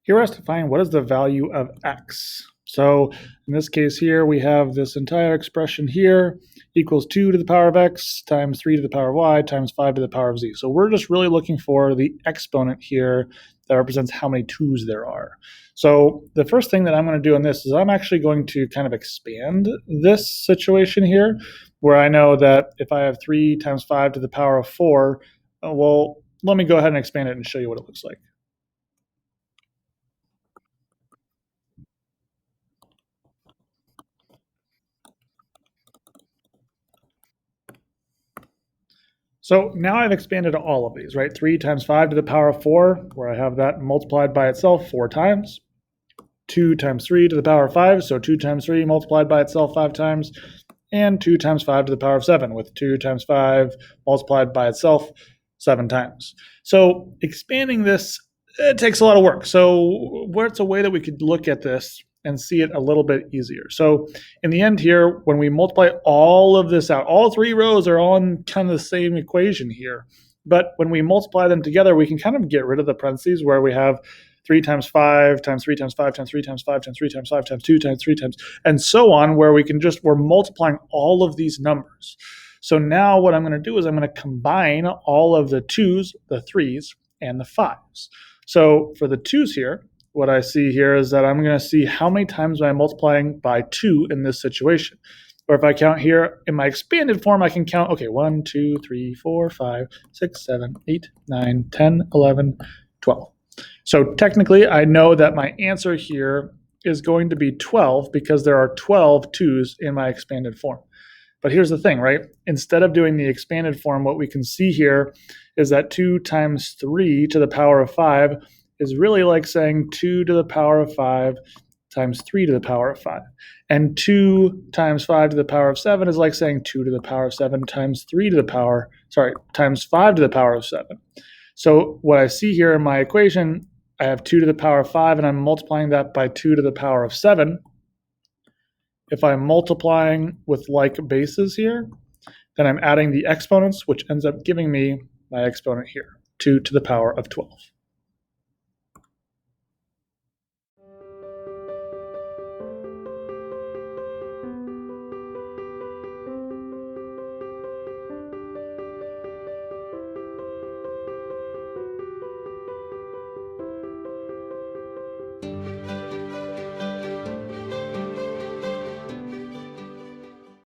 Here we're asked to find what is the value of x. So in this case here, we have this entire expression here equals 2 to the power of x times 3 to the power of y times 5 to the power of z. So we're just really looking for the exponent here that represents how many 2's there are. So the first thing that I'm going to do in this is I'm actually going to kind of expand this situation here, where I know that if I have 3 times 5 to the power of 4, well, let me go ahead and expand it and show you what it looks like. So now I've expanded all of these, right? 3 times 5 to the power of 4, where I have that multiplied by itself 4 times. 2 times 3 to the power of 5, so 2 times 3 multiplied by itself 5 times. And 2 times 5 to the power of 7, with 2 times 5 multiplied by itself 7 times. So expanding this, it takes a lot of work. So what's a way that we could look at this and see it a little bit easier? So in the end here, when we multiply all of this out, all 3 rows are on kind of the same equation here. But when we multiply them together, we can kind of get rid of the parentheses where we have 3 times 5 times 3 times 5 times 3 times 5 times 3 times 5 times 2 times 3 times, and so on, where we're multiplying all of these numbers. So now what I'm going to do is I'm going to combine all of the 2's, the 3's, and the 5's. So for the 2's here, what I see here is that I'm going to see how many times am I multiplying by 2 in this situation. Or if I count here in my expanded form, I can count, okay, 1, 2, 3, 4, 5, 6, 7, 8, 9, 10, 11, 12. So technically, I know that my answer here is going to be 12 because there are 12 2's in my expanded form. But here's the thing, right? Instead of doing the expanded form, what we can see here is that 2 times 3 to the power of 5 is really like saying 2 to the power of 5 times 3 to the power of 5. And 2 times 5 to the power of 7 is like saying 2 to the power of 7 times 5 to the power of 7. So what I see here in my equation, I have 2 to the power of 5, and I'm multiplying that by 2 to the power of 7. If I'm multiplying with like bases here, then I'm adding the exponents, which ends up giving me my exponent here, 2 to the power of 12.